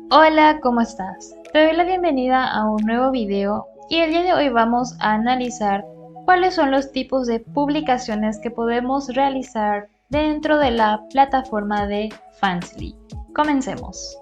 Hola, ¿cómo estás? Te doy la bienvenida a un nuevo video y el día de hoy vamos a analizar cuáles son los tipos de publicaciones que podemos realizar dentro de la plataforma de Fansly. Comencemos.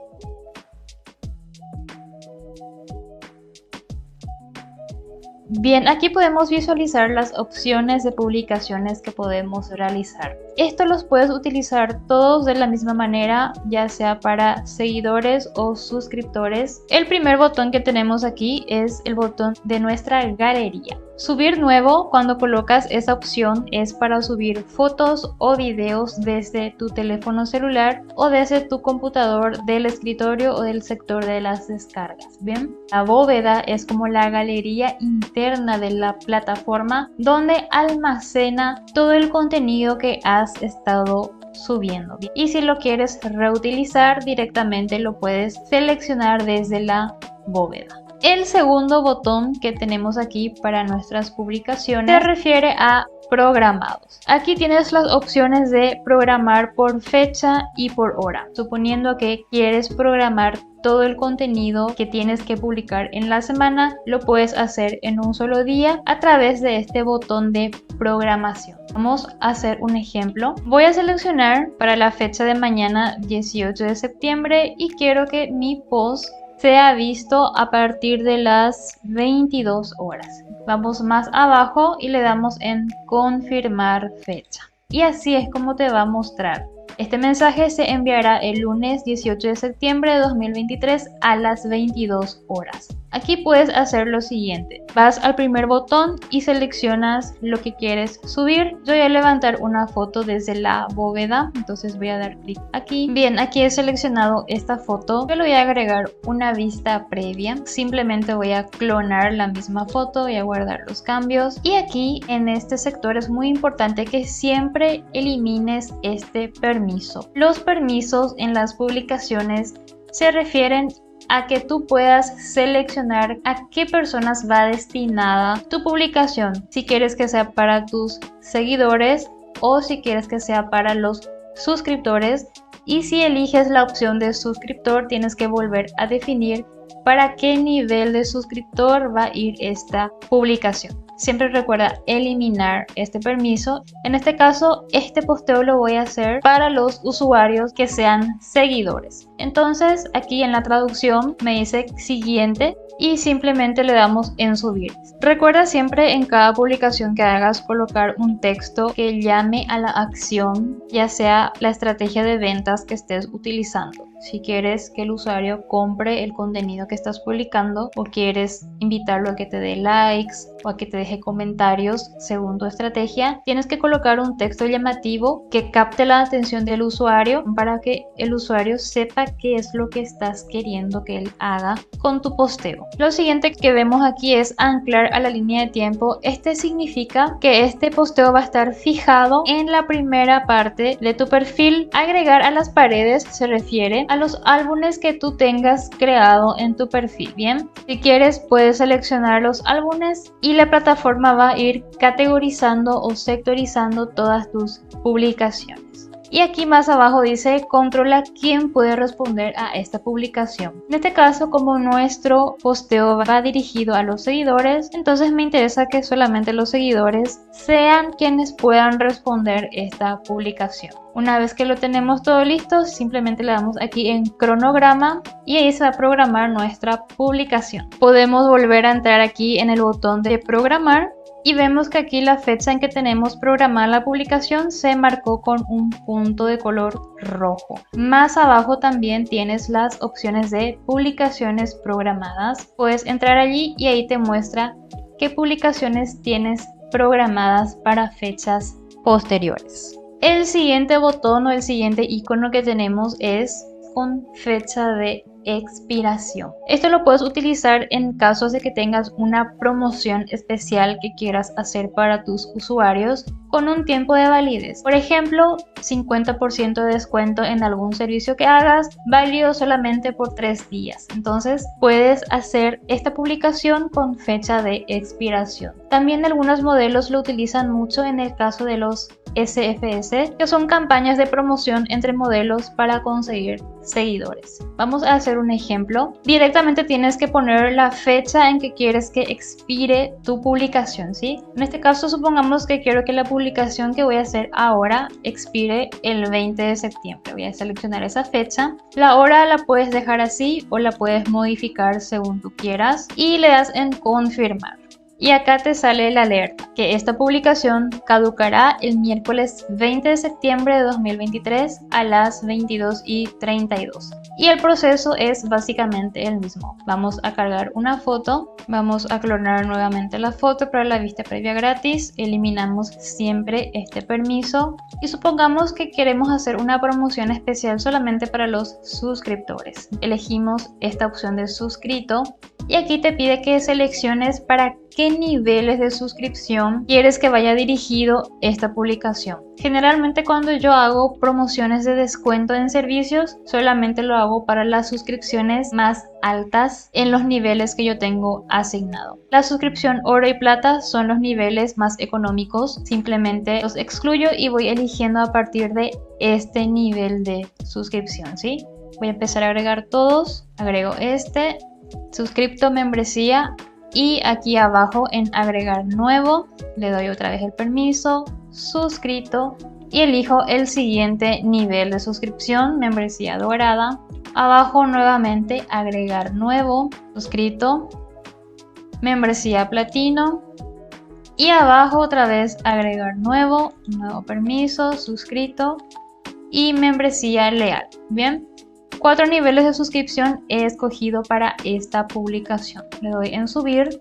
Bien, aquí podemos visualizar las opciones de publicaciones que podemos realizar. Esto los puedes utilizar todos de la misma manera, ya sea para seguidores o suscriptores. El primer botón que tenemos aquí es el botón de nuestra galería. Subir nuevo, cuando colocas esa opción, es para subir fotos o videos desde tu teléfono celular o desde tu computador del escritorio o del sector de las descargas. Bien, la bóveda es como la galería interna de la plataforma donde almacena todo el contenido que has estado subiendo. Y si lo quieres reutilizar directamente, lo puedes seleccionar desde la bóveda. El segundo botón que tenemos aquí para nuestras publicaciones se refiere a programados. Aquí tienes las opciones de programar por fecha y por hora. Suponiendo que quieres programar todo el contenido que tienes que publicar en la semana, lo puedes hacer en un solo día a través de este botón de programación. Vamos a hacer un ejemplo. Voy a seleccionar para la fecha de mañana 18 de septiembre y quiero que mi post sea visto a partir de las 22 horas. Vamos más abajo y le damos en confirmar fecha. Y así es como te va a mostrar. Este mensaje se enviará el lunes 18 de septiembre de 2023 a las 22 horas. Aquí puedes hacer lo siguiente. Vas al primer botón y seleccionas lo que quieres subir. Yo voy a levantar una foto desde la bóveda, entonces voy a dar clic aquí. Bien, aquí he seleccionado esta foto. Yo le voy a agregar una vista previa. Simplemente voy a clonar la misma foto, voy a guardar los cambios. Y aquí en este sector es muy importante que siempre elimines este permiso. Los permisos en las publicaciones se refieren a que tú puedas seleccionar a qué personas va destinada tu publicación, si quieres que sea para tus seguidores o si quieres que sea para los suscriptores, y si eliges la opción de suscriptor tienes que volver a definir para qué nivel de suscriptor va a ir esta publicación. Siempre recuerda eliminar este permiso. En este caso, este posteo lo voy a hacer para los usuarios que sean seguidores. Entonces, aquí en la traducción me dice siguiente y simplemente le damos en subir. Recuerda siempre en cada publicación que hagas colocar un texto que llame a la acción, ya sea la estrategia de ventas que estés utilizando. Si quieres que el usuario compre el contenido que estás publicando o quieres invitarlo a que te dé likes o a que te deje comentarios según tu estrategia, tienes que colocar un texto llamativo que capte la atención del usuario para que el usuario sepa qué es lo que estás queriendo que él haga con tu posteo. Lo siguiente que vemos aquí es anclar a la línea de tiempo. Este significa que este posteo va a estar fijado en la primera parte de tu perfil. Agregar a las paredes se refiere a los álbumes que tú tengas creado en tu perfil. Bien, si quieres puedes seleccionar los álbumes y la plataforma va a ir categorizando o sectorizando todas tus publicaciones. Y aquí más abajo dice controla quién puede responder a esta publicación. En este caso, como nuestro posteo va dirigido a los seguidores, entonces me interesa que solamente los seguidores sean quienes puedan responder esta publicación. Una vez que lo tenemos todo listo, simplemente le damos aquí en cronograma y ahí se va a programar nuestra publicación. Podemos volver a entrar aquí en el botón de programar y vemos que aquí la fecha en que tenemos programada la publicación se marcó con un punto de color rojo. Más abajo también tienes las opciones de publicaciones programadas. Puedes entrar allí y ahí te muestra qué publicaciones tienes programadas para fechas posteriores. El siguiente botón o el siguiente icono que tenemos es con fecha de expiración. Esto lo puedes utilizar en casos de que tengas una promoción especial que quieras hacer para tus usuarios con un tiempo de validez. Por ejemplo, 50% de descuento en algún servicio que hagas, válido solamente por 3 días. Entonces puedes hacer esta publicación con fecha de expiración. También algunos modelos lo utilizan mucho en el caso de los SFS, que son campañas de promoción entre modelos para conseguir seguidores. Vamos a hacer un ejemplo. Directamente tienes que poner la fecha en que quieres que expire tu publicación, ¿sí? En este caso, supongamos que quiero que la publicación que voy a hacer ahora expire el 20 de septiembre. Voy a seleccionar esa fecha. La hora la puedes dejar así o la puedes modificar según tú quieras y le das en confirmar. Y acá te sale la alerta que esta publicación caducará el miércoles 20 de septiembre de 2023 a las 22:32. Y el proceso es básicamente el mismo. Vamos a cargar una foto, vamos a clonar nuevamente la foto para la vista previa gratis, eliminamos siempre este permiso y supongamos que queremos hacer una promoción especial solamente para los suscriptores. Elegimos esta opción de suscrito. Y aquí te pide que selecciones para qué niveles de suscripción quieres que vaya dirigido esta publicación. Generalmente cuando yo hago promociones de descuento en servicios, solamente lo hago para las suscripciones más altas en los niveles que yo tengo asignado. La suscripción oro y plata son los niveles más económicos. Simplemente los excluyo y voy eligiendo a partir de este nivel de suscripción, ¿sí? Voy a empezar a agregar todos. Agrego este. Suscripto, membresía, y aquí abajo en agregar nuevo le doy otra vez el permiso, suscrito, y elijo el siguiente nivel de suscripción, membresía dorada. Abajo nuevamente agregar nuevo, suscrito, membresía platino, y abajo otra vez agregar nuevo permiso, suscrito y membresía leal. Bien. 4 niveles de suscripción he escogido para esta publicación. Le doy en subir.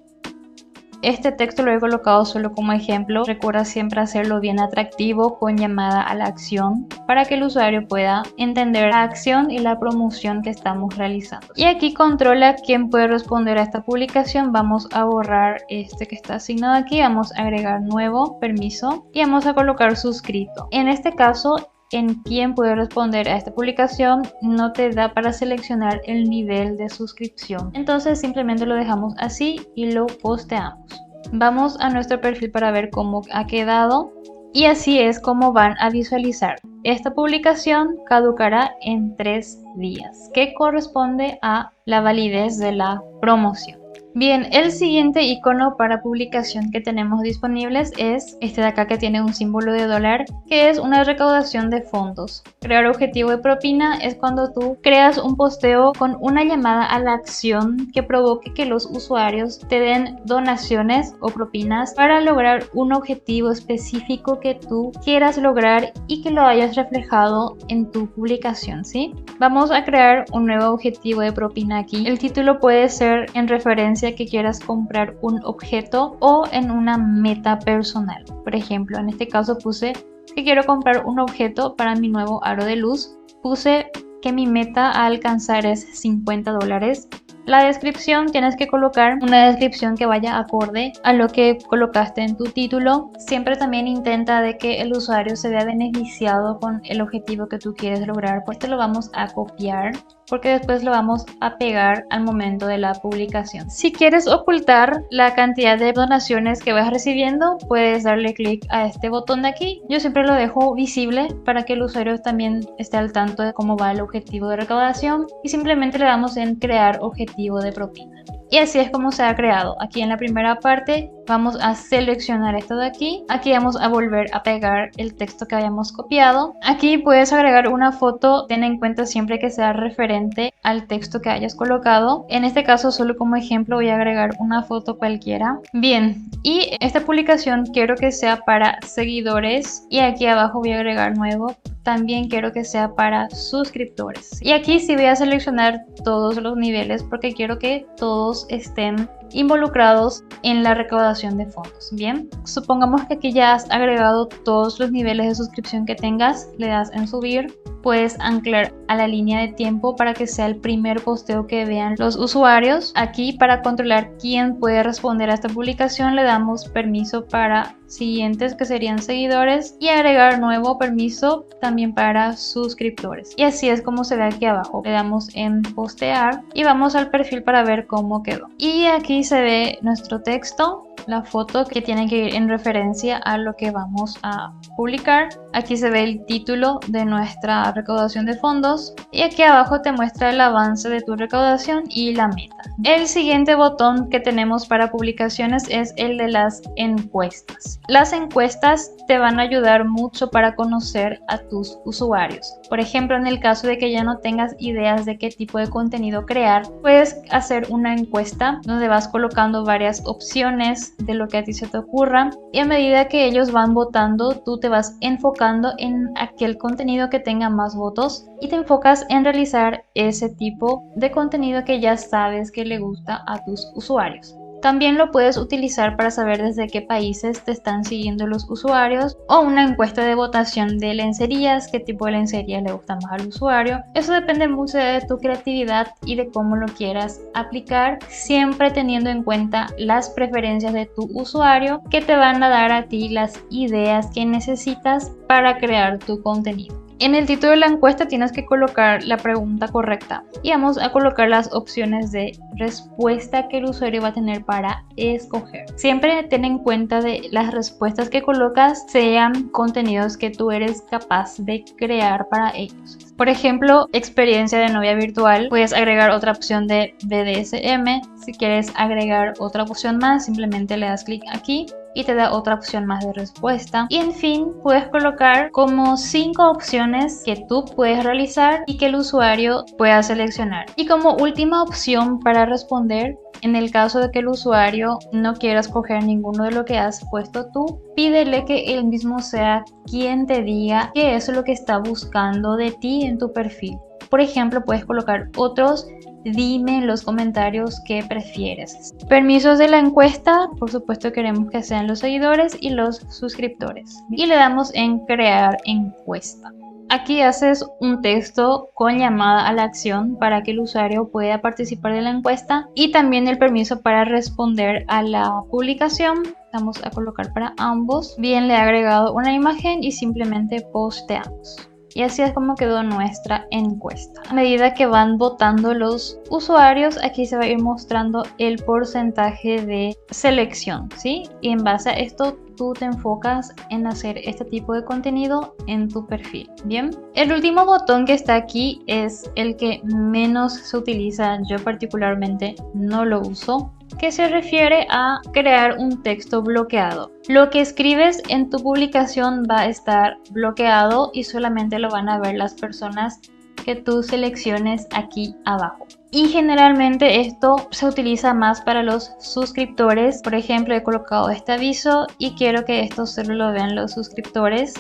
Este texto lo he colocado solo como ejemplo. Recuerda siempre hacerlo bien atractivo con llamada a la acción para que el usuario pueda entender la acción y la promoción que estamos realizando. Y aquí controla quién puede responder a esta publicación. Vamos a borrar este que está asignado aquí. Vamos a agregar nuevo permiso y vamos a colocar suscrito. En este caso, en quién puede responder a esta publicación no te da para seleccionar el nivel de suscripción. Entonces simplemente lo dejamos así y lo posteamos. Vamos a nuestro perfil para ver cómo ha quedado y así es como van a visualizar. Esta publicación caducará en 3 días, que corresponde a la validez de la promoción. Bien, el siguiente icono para publicación que tenemos disponibles es este de acá que tiene un símbolo de dólar, que es una recaudación de fondos. Crear objetivo de propina es cuando tú creas un posteo con una llamada a la acción que provoque que los usuarios te den donaciones o propinas para lograr un objetivo específico que tú quieras lograr y que lo hayas reflejado en tu publicación, ¿sí? Vamos a crear un nuevo objetivo de propina aquí. El título puede ser en referencia que quieras comprar un objeto o en una meta personal. Por ejemplo, en este caso puse que quiero comprar un objeto para mi nuevo aro de luz. Puse que mi meta a alcanzar es $50. La descripción, tienes que colocar una descripción que vaya acorde a lo que colocaste en tu título. Siempre también intenta de que el usuario se vea beneficiado con el objetivo que tú quieres lograr. Pues esto lo vamos a copiar porque después lo vamos a pegar al momento de la publicación. Si quieres ocultar la cantidad de donaciones que vas recibiendo, puedes darle clic a este botón de aquí. Yo siempre lo dejo visible para que el usuario también esté al tanto de cómo va el objetivo de recaudación y simplemente le damos en crear objetivo de propina. Y así es como se ha creado. Aquí en la primera parte vamos a seleccionar esto de aquí. Aquí vamos a volver a pegar el texto que habíamos copiado. Aquí puedes agregar una foto. Ten en cuenta siempre que sea referente al texto que hayas colocado. En este caso, solo como ejemplo, voy a agregar una foto cualquiera. Bien, y esta publicación quiero que sea para seguidores. Y aquí abajo voy a agregar nuevo. También quiero que sea para suscriptores. Y aquí sí voy a seleccionar todos los niveles porque quiero que todos estén involucrados en la recaudación de fondos. Bien, supongamos que aquí ya has agregado todos los niveles de suscripción que tengas, le das en subir, puedes anclar a la línea de tiempo para que sea el primer posteo que vean los usuarios. Aquí, para controlar quién puede responder a esta publicación, le damos permiso para siguientes, que serían seguidores, y agregar nuevo permiso también para suscriptores. Y así es como se ve aquí abajo. Le damos en postear y vamos al perfil para ver cómo quedó. Y aquí se ve nuestro texto. la foto que tiene que ir en referencia a lo que vamos a publicar. Aquí se ve el título de nuestra recaudación de fondos y aquí abajo te muestra el avance de tu recaudación y la meta. El siguiente botón que tenemos para publicaciones es el de las encuestas. Las encuestas te van a ayudar mucho para conocer a tus usuarios. Por ejemplo, en el caso de que ya no tengas ideas de qué tipo de contenido crear, puedes hacer una encuesta donde vas colocando varias opciones de lo que a ti se te ocurra y a medida que ellos van votando, tú te vas enfocando en aquel contenido que tenga más votos y te enfocas en realizar ese tipo de contenido que ya sabes que le gusta a tus usuarios. También lo puedes utilizar para saber desde qué países te están siguiendo los usuarios o una encuesta de votación de lencerías, qué tipo de lencerías le gusta más al usuario. Eso depende mucho de tu creatividad y de cómo lo quieras aplicar, siempre teniendo en cuenta las preferencias de tu usuario que te van a dar a ti las ideas que necesitas para crear tu contenido. En el título de la encuesta tienes que colocar la pregunta correcta y vamos a colocar las opciones de respuesta que el usuario va a tener para escoger. Siempre ten en cuenta de las respuestas que colocas sean contenidos que tú eres capaz de crear para ellos. Por ejemplo, experiencia de novia virtual, puedes agregar otra opción de BDSM. Si quieres agregar otra opción más, simplemente le das clic aquí y te da otra opción más de respuesta. Y en fin, puedes colocar como 5 opciones que tú puedes realizar y que el usuario pueda seleccionar. Y como última opción para responder, en el caso de que el usuario no quiera escoger ninguno de lo que has puesto tú, pídele que él mismo sea quien te diga qué es lo que está buscando de ti en tu perfil. Por ejemplo, puedes colocar otros. Dime en los comentarios qué prefieres. Permisos de la encuesta, por supuesto queremos que sean los seguidores y los suscriptores. Y le damos en crear encuesta. Aquí haces un texto con llamada a la acción para que el usuario pueda participar de la encuesta y también el permiso para responder a la publicación. Vamos a colocar para ambos. Bien, le he agregado una imagen y simplemente posteamos. Y así es como quedó nuestra encuesta. A medida que van votando los usuarios, aquí se va a ir mostrando el porcentaje de selección, ¿sí? Y en base a esto, tú te enfocas en hacer este tipo de contenido en tu perfil. Bien, el último botón que está aquí es el que menos se utiliza. Yo particularmente no lo uso, que se refiere a crear un texto bloqueado. Lo que escribes en tu publicación va a estar bloqueado y solamente lo van a ver las personas que tú selecciones aquí abajo. Y generalmente esto se utiliza más para los suscriptores. Por ejemplo, he colocado este aviso y quiero que esto solo lo vean los suscriptores.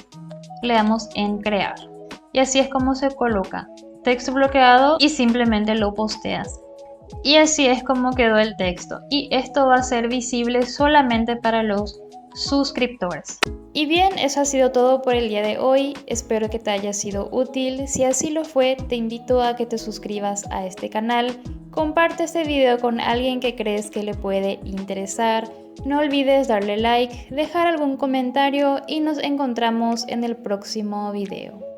Le damos en crear. Y así es como se coloca. Texto bloqueado y simplemente lo posteas. Y así es como quedó el texto. Y esto va a ser visible solamente para los suscriptores. Y bien, eso ha sido todo por el día de hoy. Espero que te haya sido útil. Si así lo fue, te invito a que te suscribas a este canal. Comparte este video con alguien que crees que le puede interesar. No olvides darle like, dejar algún comentario y nos encontramos en el próximo video.